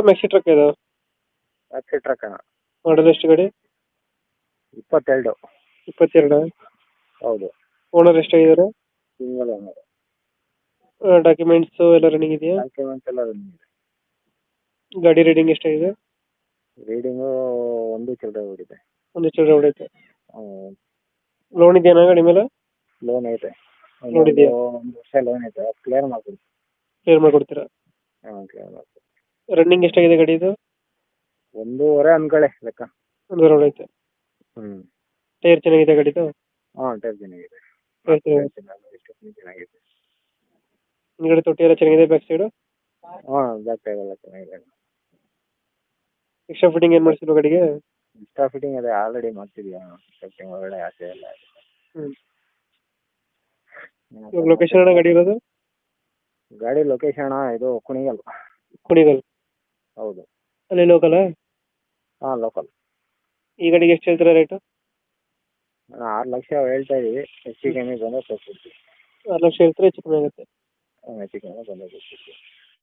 Maxi truck ಇದು. Maxi truck ಅಣ್ಣ. Model ಎಷ್ಟು ಗಾಡಿ? 22. 22. ಹೌದು. ಓನರ್ ಎಷ್ಟಾಗಿದ್ದಾರೆ? Single owner. ಡಾಕ್ಯುಮೆಂಟ್ಸ್ ಎಲ್ಲ ರನ್ನಿಂಗ್ ಇದೆಯಾ? ಡಾಕ್ಯುಮೆಂಟ್ಸ್ ಎಲ್ಲ ರನ್ನಿಂಗ್ ಇದೆ. ಗಾಡಿ ರೀಡಿಂಗ್ ಎಷ್ಟಾಗಿದೆ? ರೀಡಿಂಗು 1 ಚಿಲ್ಲರೆ ಓಡಿದೆ. ಒಂದು ಚಿಲ್ಲರೆ ಹೊಡೈತೆ. ಲೋನ್ ಇದೆಯಾ ಗಾಡಿ ಮೇಲೆ? ಲೋನ್ ಐತೆ. ಲೋನ್ ಇದೆಯಾ? 1 ವರ್ಷ ಲೋನ್ ಐತೆ, ಕ್ಲಿಯರ್ ಮಾಡ್ಕೊಡ್ತೀವಿ. ಕ್ಲಿಯರ್ ಮಾಡ್ಕೊಡ್ತೀರಾ? ಹಾಂ, ಕ್ಲಿಯರ್ ಮಾಡ್ಕೊಡ್ತೀವಿ. ರನ್ನಿಂಗ್ ಎಷ್ಟಾಗಿದೆ ಗಾಡಿ ಇದು? 1.5 ಅನ್ಕೊಳ್ಳಿ ಲೆಕ್ಕ. ಒಂದು ಹೊಡೈತೆ. ಟೈರ್ ಚೆನ್ನಾಗಿದೆ ಗಾಡಿದು? ಹಾಂ, ಟೈರ್ ಚೆನ್ನಾಗಿದೆ. ಟೈರ್ ಚೆನ್ನಾಗಿದೆ. ಹಿಂದ್ಗಡೆ ತೊಟ್ಟಿ ಎಲ್ಲ ಚೆನ್ನಾಗಿದೆ ಬ್ಯಾಕ್ ಸೈಡು? ಹಾಂ, ಬ್ಯಾಕ್ ಟೈರ್ ಎಲ್ಲ ಚೆನ್ನಾಗಿದೆ. ಎಕ್ಸ್ಟ್ರಾ ಫಿಟ್ಟಿಂಗ್ ಏನು ಮಾಡಿಸಿಲ್ವ ಗಾಡಿಗೆ? ಎಕ್ಸ್ಟ್ರಾ ಫಿಟ್ಟಿಂಗ್ ಅದೇ ಆಲ್ರೆಡಿ ಮಾಡ್ತಿದ್ಯಾ. ಫಿಟ್ಟಿಂಗ್ ಒಳಗಡೆ ಆಸೆ ಎಲ್ಲ ಆಗಿದೆ. ಇವಾಗ ಲೊಕೇಶನ್ ಅಣ್ಣ ಗಾಡಿ ಇರೋದು? ಗಾಡಿ ಲೊಕೇಶನ್ ಇದು ಕುಣಿಗಲ್. ಕುಣಿಗಲ್? ಹೌದು. ಅಲ್ಲಿ ಲೋಕಲ್? ಹಾಂ, ಲೋಕಲ್. ಈ ಗಾಡಿಗೆ ಎಷ್ಟು ಹೇಳ್ತೀರಾ ರೇಟು? 6 ಲಕ್ಷ ಹೇಳ್ತಾ ಇದೀವಿ. ಹೆಚ್ಚು ಕಮ್ಮಿ ಬಂದರೆ ಕೊಡ್ತೀವಿ. 6 ಲಕ್ಷ ಹೇಳ್ತೀರಾ, ಹೆಚ್ಚು ಕಮ್ಮಿ ಆಗುತ್ತೆ? ಹೆಚ್ಚು ಕಮ್ಮಿ ಬಂದರೆ ಕೊಡ್ತೀವಿ.